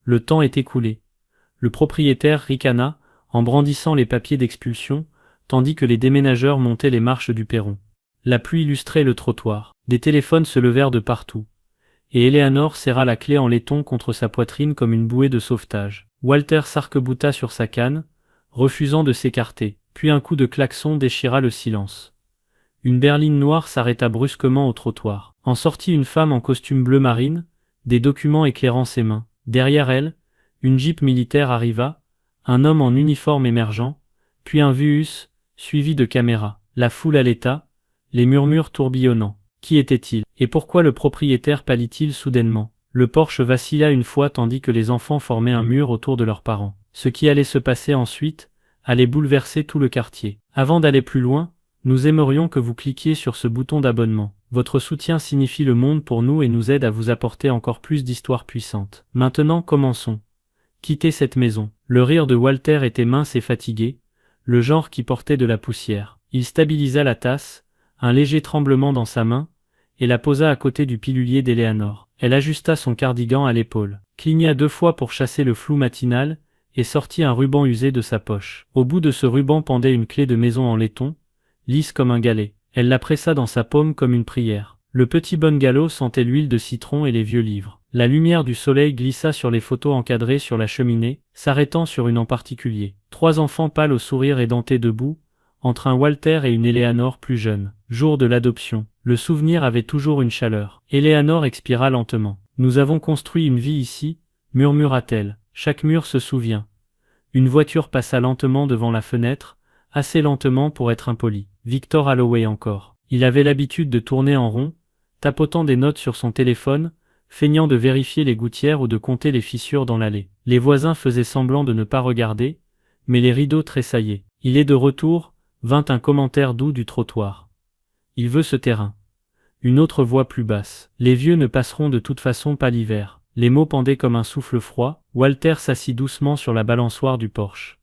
Le temps est écoulé. Le propriétaire ricana, en brandissant les papiers d'expulsion, tandis que les déménageurs montaient les marches du perron. La pluie illustrait le trottoir. Des téléphones se levèrent de partout. Et Eleanor serra la clé en laiton contre sa poitrine comme une bouée de sauvetage. Walter s'arc-bouta sur sa canne, refusant de s'écarter, puis un coup de klaxon déchira le silence. Une berline noire s'arrêta brusquement au trottoir. En sortit une femme en costume bleu marine, des documents éclairant ses mains. Derrière elle, une jeep militaire arriva, un homme en uniforme émergeant, puis un VUS, suivi de caméras. La foule allaita, les murmures tourbillonnant. Qui était-il? Et pourquoi le propriétaire pâlit-il soudainement? Le porche vacilla une fois tandis que les enfants formaient un mur autour de leurs parents. Ce qui allait se passer ensuite allait bouleverser tout le quartier. Avant d'aller plus loin, nous aimerions que vous cliquiez sur ce bouton d'abonnement. Votre soutien signifie le monde pour nous et nous aide à vous apporter encore plus d'histoires puissantes. Maintenant commençons. Quittez cette maison. Le rire de Walter était mince et fatigué, le genre qui portait de la poussière. Il stabilisa la tasse, un léger tremblement dans sa main, et la posa à côté du pilulier d'Eleanor. Elle ajusta son cardigan à l'épaule, cligna 2 fois pour chasser le flou matinal, et sortit un ruban usé de sa poche. Au bout de ce ruban pendait une clé de maison en laiton, lisse comme un galet. Elle la pressa dans sa paume comme une prière. Le petit bungalow sentait l'huile de citron et les vieux livres. La lumière du soleil glissa sur les photos encadrées sur la cheminée, s'arrêtant sur une en particulier. 3 enfants pâles au sourire édenté debout, entre un Walter et une Eleanor plus jeune. Jour de l'adoption. Le souvenir avait toujours une chaleur. Eleanor expira lentement. Nous avons construit une vie ici, murmura-t-elle. Chaque mur se souvient. Une voiture passa lentement devant la fenêtre, assez lentement pour être impoli. Victor Holloway encore. Il avait l'habitude de tourner en rond, tapotant des notes sur son téléphone, feignant de vérifier les gouttières ou de compter les fissures dans l'allée. Les voisins faisaient semblant de ne pas regarder, mais les rideaux tressaillaient. Il est de retour, vint un commentaire doux du trottoir. Il veut ce terrain. Une autre voix plus basse. Les vieux ne passeront de toute façon pas l'hiver. Les mots pendaient comme un souffle froid. Walter s'assit doucement sur la balançoire du porche.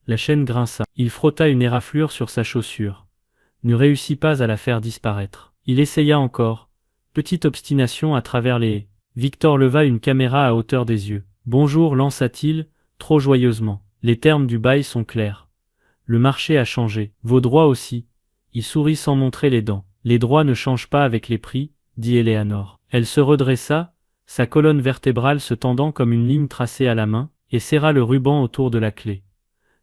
La chaîne grinça. Il frotta une éraflure sur sa chaussure. Ne réussit pas à la faire disparaître. Il essaya encore. Petite obstination à travers les haies. Victor leva une caméra à hauteur des yeux. Bonjour, lança-t-il, trop joyeusement. Les termes du bail sont clairs. Le marché a changé. Vos droits aussi. Il sourit sans montrer les dents. Les droits ne changent pas avec les prix, dit Eleanor. Elle se redressa, sa colonne vertébrale se tendant comme une ligne tracée à la main, et serra le ruban autour de la clé.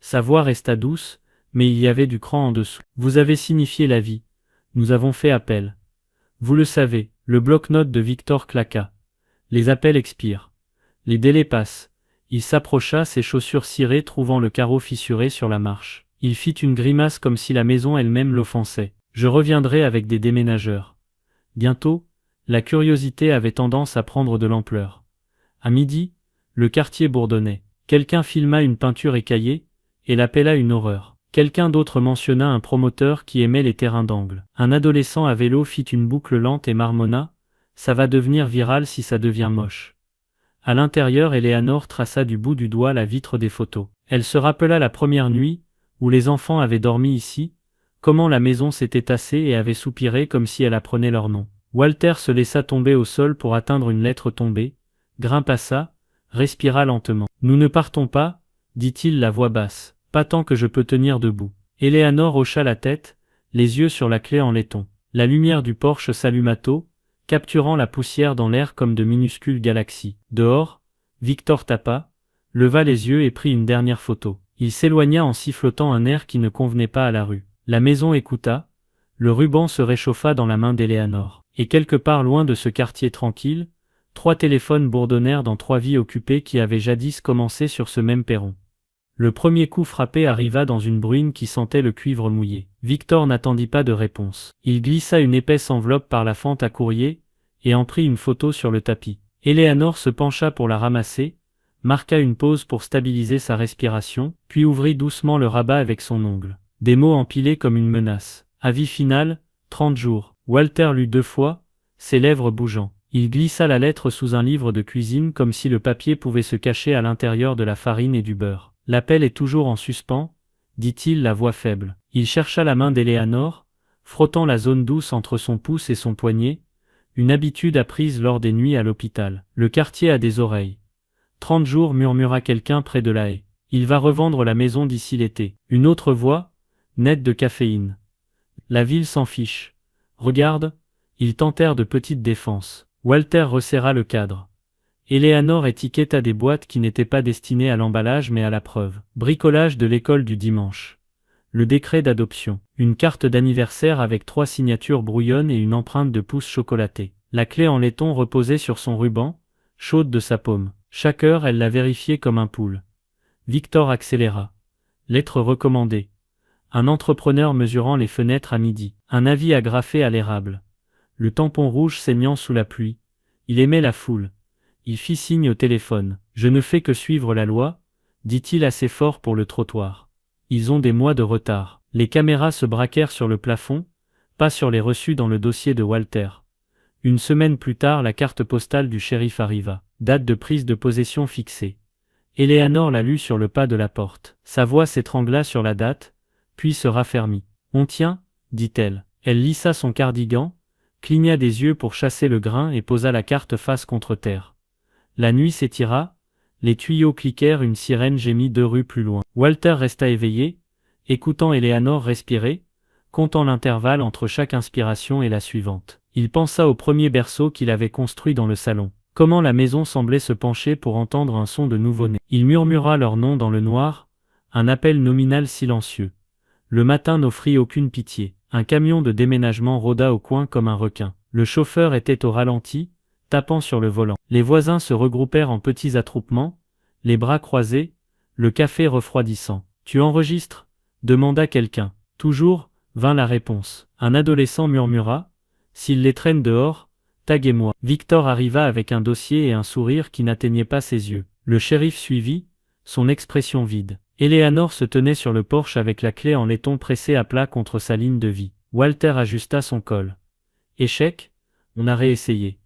Sa voix resta douce, mais il y avait du cran en dessous. Vous avez signifié la vie. Nous avons fait appel. Vous le savez, le bloc-notes de Victor claqua. Les appels expirent. Les délais passent. Il s'approcha, ses chaussures cirées trouvant le carreau fissuré sur la marche. Il fit une grimace comme si la maison elle-même l'offensait. Je reviendrai avec des déménageurs. Bientôt, la curiosité avait tendance à prendre de l'ampleur. À midi, le quartier bourdonnait. Quelqu'un filma une peinture écaillée, et l'appela une horreur. Quelqu'un d'autre mentionna un promoteur qui aimait les terrains d'angle. Un adolescent à vélo fit une boucle lente et marmonna, ça va devenir viral si ça devient moche. À l'intérieur, Eleanor traça du bout du doigt la vitre des photos. Elle se rappela la première nuit, où les enfants avaient dormi ici, comment la maison s'était tassée et avait soupiré comme si elle apprenait leur nom. Walter se laissa tomber au sol pour atteindre une lettre tombée, grimpassa, respira lentement. Nous ne partons pas, dit-il la voix basse. Pas tant que je peux tenir debout. Eleanor hocha la tête, les yeux sur la clé en laiton. La lumière du porche s'alluma tôt, capturant la poussière dans l'air comme de minuscules galaxies. Dehors, Victor tapa, leva les yeux et prit une dernière photo. Il s'éloigna en sifflotant un air qui ne convenait pas à la rue. La maison écouta, le ruban se réchauffa dans la main d'Eleanor. Et quelque part loin de ce quartier tranquille, 3 téléphones bourdonnèrent dans 3 vies occupées qui avaient jadis commencé sur ce même perron. Le premier coup frappé arriva dans une bruine qui sentait le cuivre mouillé. Victor n'attendit pas de réponse. Il glissa une épaisse enveloppe par la fente à courrier, et en prit une photo sur le tapis. Eleanor se pencha pour la ramasser, marqua une pause pour stabiliser sa respiration, puis ouvrit doucement le rabat avec son ongle. Des mots empilés comme une menace. Avis final, 30 jours. Walter lut 2 fois, ses lèvres bougeant. Il glissa la lettre sous un livre de cuisine comme si le papier pouvait se cacher à l'intérieur de la farine et du beurre. L'appel est toujours en suspens, dit-il la voix faible. Il chercha la main d'Eleanor, frottant la zone douce entre son pouce et son poignet, une habitude apprise lors des nuits à l'hôpital. Le quartier a des oreilles. 30 jours, murmura quelqu'un près de la haie. Il va revendre la maison d'ici l'été. Une autre voix, nette de caféine. La ville s'en fiche. Regarde, ils tentèrent de petites défenses. Walter resserra le cadre. Eleanor étiqueta des boîtes qui n'étaient pas destinées à l'emballage mais à la preuve. Bricolage de l'école du dimanche. Le décret d'adoption. Une carte d'anniversaire avec 3 signatures brouillonnes et une empreinte de pouce chocolaté. La clé en laiton reposait sur son ruban, chaude de sa paume. Chaque heure, elle la vérifiait comme un pouls. Victor accéléra. Lettre recommandée. Un entrepreneur mesurant les fenêtres à midi. Un avis agrafé à l'érable. Le tampon rouge saignant sous la pluie. Il aimait la foule. Il fit signe au téléphone. Je ne fais que suivre la loi, dit-il assez fort pour le trottoir. Ils ont des mois de retard. Les caméras se braquèrent sur le plafond, pas sur les reçus dans le dossier de Walter. Une semaine plus tard, la carte postale du shérif arriva. Date de prise de possession fixée. Eleanor la lut sur le pas de la porte. Sa voix s'étrangla sur la date, puis se raffermit. On tient, dit-elle. Elle lissa son cardigan, cligna des yeux pour chasser le grain et posa la carte face contre terre. La nuit s'étira, les tuyaux cliquèrent, une sirène gémit 2 rues plus loin. Walter resta éveillé, écoutant Eleanor respirer, comptant l'intervalle entre chaque inspiration et la suivante. Il pensa au premier berceau qu'il avait construit dans le salon. Comment la maison semblait se pencher pour entendre un son de nouveau-né. Il murmura leur nom dans le noir, un appel nominal silencieux. Le matin n'offrit aucune pitié. Un camion de déménagement rôda au coin comme un requin. Le chauffeur était au ralenti, tapant sur le volant. Les voisins se regroupèrent en petits attroupements, les bras croisés, le café refroidissant. « Tu enregistres » demanda quelqu'un. Toujours, vint la réponse. Un adolescent murmura, « S'il les traîne dehors, taguez-moi. » Victor arriva avec un dossier et un sourire qui n'atteignait pas ses yeux. Le shérif suivit, son expression vide. Eleanor se tenait sur le porche avec la clé en laiton pressée à plat contre sa ligne de vie. Walter ajusta son col. « Échec ? On a réessayé. »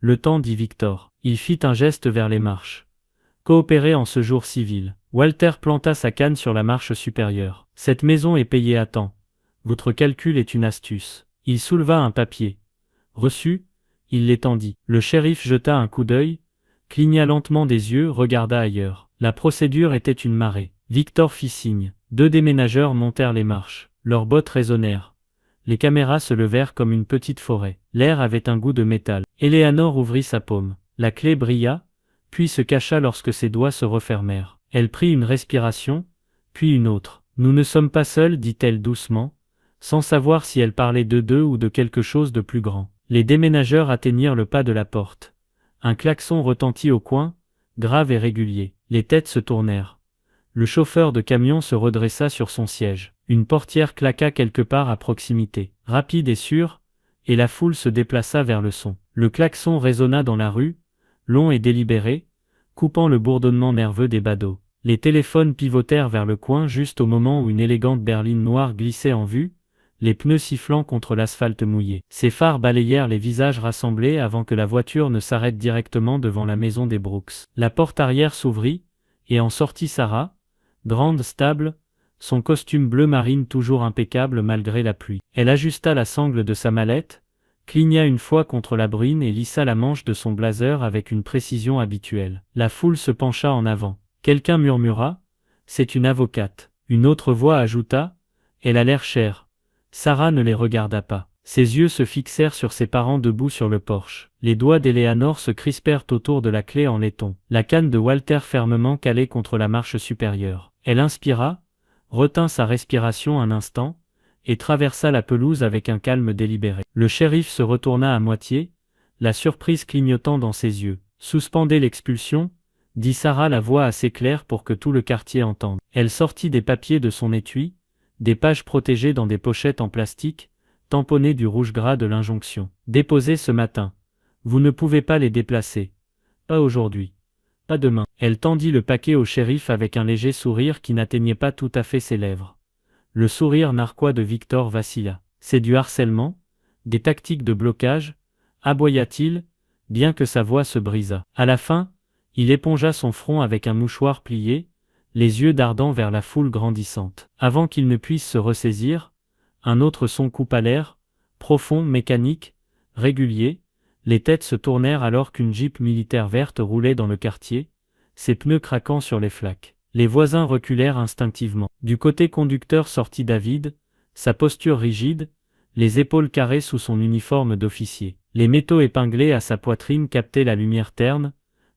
« Le temps, dit Victor. Il fit un geste vers les marches. « Coopérer en ce jour civil. » Walter planta sa canne sur la marche supérieure. « Cette maison est payée à temps. Votre calcul est une astuce. » Il souleva un papier. « Reçu ?» Il l'étendit. Le shérif jeta un coup d'œil, cligna lentement des yeux, regarda ailleurs. La procédure était une marée. Victor fit signe. 2 déménageurs montèrent les marches. Leurs bottes résonnèrent. Les caméras se levèrent comme une petite forêt. L'air avait un goût de métal. Eleanor ouvrit sa paume. La clé brilla, puis se cacha lorsque ses doigts se refermèrent. Elle prit une respiration, puis une autre. « Nous ne sommes pas seuls, dit-elle doucement, sans savoir si elle parlait d'eux ou de quelque chose de plus grand. Les déménageurs atteignirent le pas de la porte. Un klaxon retentit au coin, grave et régulier. Les têtes se tournèrent. Le chauffeur de camion se redressa sur son siège. Une portière claqua quelque part à proximité. Rapide et sûre, et la foule se déplaça vers le son. Le klaxon résonna dans la rue, long et délibéré, coupant le bourdonnement nerveux des badauds. Les téléphones pivotèrent vers le coin juste au moment où une élégante berline noire glissait en vue, les pneus sifflant contre l'asphalte mouillé. Ses phares balayèrent les visages rassemblés avant que la voiture ne s'arrête directement devant la maison des Brooks. La porte arrière s'ouvrit, et en sortit Sarah, grande, stable, son costume bleu marine toujours impeccable malgré la pluie. Elle ajusta la sangle de sa mallette, cligna une fois contre la bruine et lissa la manche de son blazer avec une précision habituelle. La foule se pencha en avant. Quelqu'un murmura, « C'est une avocate ». Une autre voix ajouta, « Elle a l'air chère ». Sarah ne les regarda pas. Ses yeux se fixèrent sur ses parents debout sur le porche. Les doigts d'Eleanor se crispèrent autour de la clé en laiton. La canne de Walter fermement calée contre la marche supérieure. Elle inspira, retint sa respiration un instant, et traversa la pelouse avec un calme délibéré. Le shérif se retourna à moitié, la surprise clignotant dans ses yeux. « Suspendez l'expulsion » dit Sarah, la voix assez claire pour que tout le quartier entende. Elle sortit des papiers de son étui, des pages protégées dans des pochettes en plastique, tamponnées du rouge gras de l'injonction. « Déposez ce matin. Vous ne pouvez pas les déplacer. Pas aujourd'hui. Pas demain. » Elle tendit le paquet au shérif avec un léger sourire qui n'atteignait pas tout à fait ses lèvres. Le sourire narquois de Victor vacilla. « C'est du harcèlement, des tactiques de blocage » aboya-t-il, bien que sa voix se brisât. À la fin, il épongea son front avec un mouchoir plié, les yeux dardant vers la foule grandissante. Avant qu'il ne puisse se ressaisir, un autre son coupa l'air, profond, mécanique, régulier. Les têtes se tournèrent alors qu'une Jeep militaire verte roulait dans le quartier, ses pneus craquant sur les flaques. Les voisins reculèrent instinctivement. Du côté conducteur sortit David, sa posture rigide, les épaules carrées sous son uniforme d'officier. Les métaux épinglés à sa poitrine captaient la lumière terne,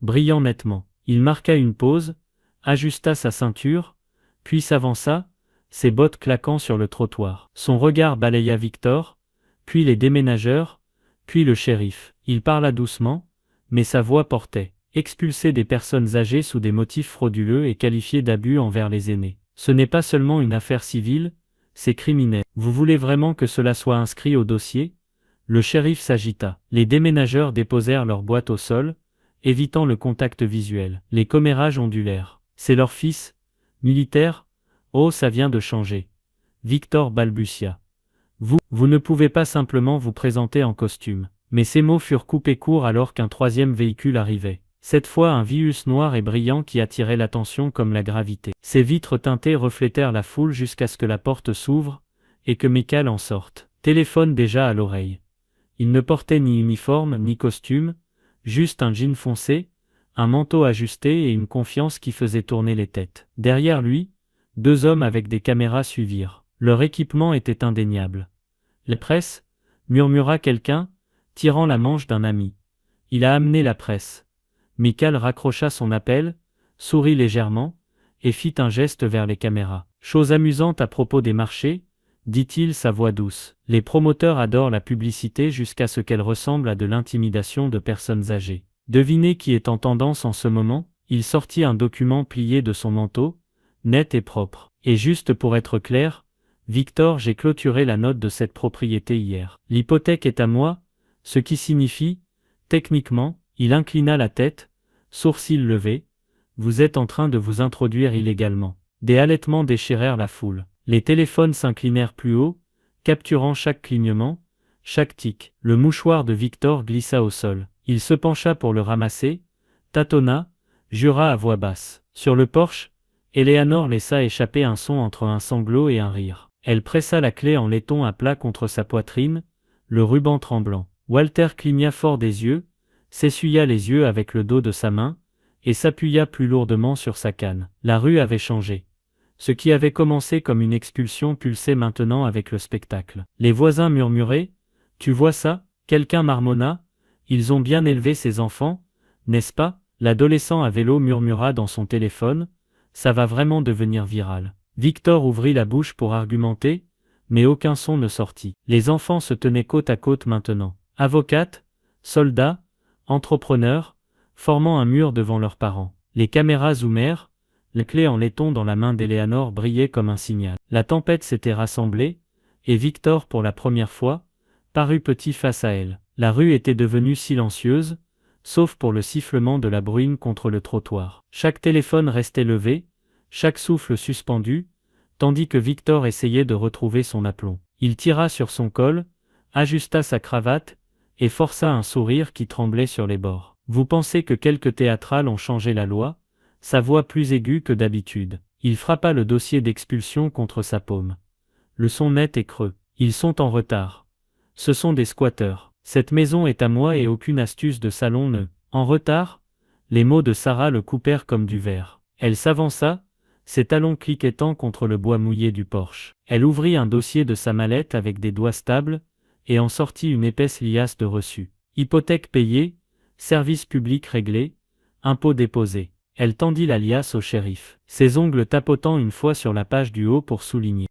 brillant nettement. Il marqua une pause, ajusta sa ceinture, puis s'avança, ses bottes claquant sur le trottoir. Son regard balaya Victor, puis les déménageurs, puis le shérif. Il parla doucement, mais sa voix portait. Expulser des personnes âgées sous des motifs frauduleux et qualifier d'abus envers les aînés. Ce n'est pas seulement une affaire civile, c'est criminel. Vous voulez vraiment que cela soit inscrit au dossier? Le shérif s'agita. Les déménageurs déposèrent leurs boîtes au sol, évitant le contact visuel. Les commérages ondulèrent. C'est leur fils, militaire? Oh, ça vient de changer. Victor balbutia. Vous ne pouvez pas simplement vous présenter en costume. Mais ces mots furent coupés court alors qu'un troisième véhicule arrivait. Cette fois un Vius noir et brillant qui attirait l'attention comme la gravité. Ses vitres teintées reflétèrent la foule jusqu'à ce que la porte s'ouvre, et que Michael en sorte. Téléphone déjà à l'oreille. Il ne portait ni uniforme ni costume, juste un jean foncé, un manteau ajusté et une confiance qui faisait tourner les têtes. Derrière lui, deux hommes avec des caméras suivirent. Leur équipement était indéniable. La presse, murmura quelqu'un, tirant la manche d'un ami. Il a amené la presse. Michael raccrocha son appel, sourit légèrement, et fit un geste vers les caméras. Chose amusante à propos des marchés, dit-il sa voix douce. Les promoteurs adorent la publicité jusqu'à ce qu'elle ressemble à de l'intimidation de personnes âgées. Devinez qui est en tendance en ce moment? Il sortit un document plié de son manteau, net et propre. Et juste pour être clair, Victor, j'ai clôturé la note de cette propriété hier. L'hypothèque est à moi, ce qui signifie, techniquement, il inclina la tête, sourcils levés, vous êtes en train de vous introduire illégalement. Des halètements déchirèrent la foule. Les téléphones s'inclinèrent plus haut, capturant chaque clignement, chaque tic. Le mouchoir de Victor glissa au sol. Il se pencha pour le ramasser, tâtonna, jura à voix basse. Sur le porche, Eleanor laissa échapper un son entre un sanglot et un rire. Elle pressa la clé en laiton à plat contre sa poitrine, le ruban tremblant. Walter cligna fort des yeux, s'essuya les yeux avec le dos de sa main, et s'appuya plus lourdement sur sa canne. La rue avait changé. Ce qui avait commencé comme une expulsion pulsait maintenant avec le spectacle. Les voisins murmuraient, « Tu vois ça ?» Quelqu'un marmonna, « Ils ont bien élevé ces enfants, n'est-ce pas ?» L'adolescent à vélo murmura dans son téléphone, « Ça va vraiment devenir viral. » Victor ouvrit la bouche pour argumenter, mais aucun son ne sortit. Les enfants se tenaient côte à côte maintenant. Avocates, soldats, entrepreneurs, formant un mur devant leurs parents. Les caméras zoomèrent, la clé en laiton dans la main d'Eleanor brillait comme un signal. La tempête s'était rassemblée, et Victor pour la première fois, parut petit face à elle. La rue était devenue silencieuse, sauf pour le sifflement de la bruine contre le trottoir. Chaque téléphone restait levé, chaque souffle suspendu, tandis que Victor essayait de retrouver son aplomb. Il tira sur son col, ajusta sa cravate, et força un sourire qui tremblait sur les bords. Vous pensez que quelques théâtrales ont changé la loi? Sa voix plus aiguë que d'habitude. Il frappa le dossier d'expulsion contre sa paume. Le son net et creux. Ils sont en retard. Ce sont des squatteurs. Cette maison est à moi et aucune astuce de salon ne. En retard? Les mots de Sarah le coupèrent comme du verre. Elle s'avança, ses talons cliquettant contre le bois mouillé du porche. Elle ouvrit un dossier de sa mallette avec des doigts stables, et en sortit une épaisse liasse de reçus. Hypothèque payée, service public réglé, impôt déposé. Elle tendit la liasse au shérif, ses ongles tapotant une fois sur la page du haut pour souligner.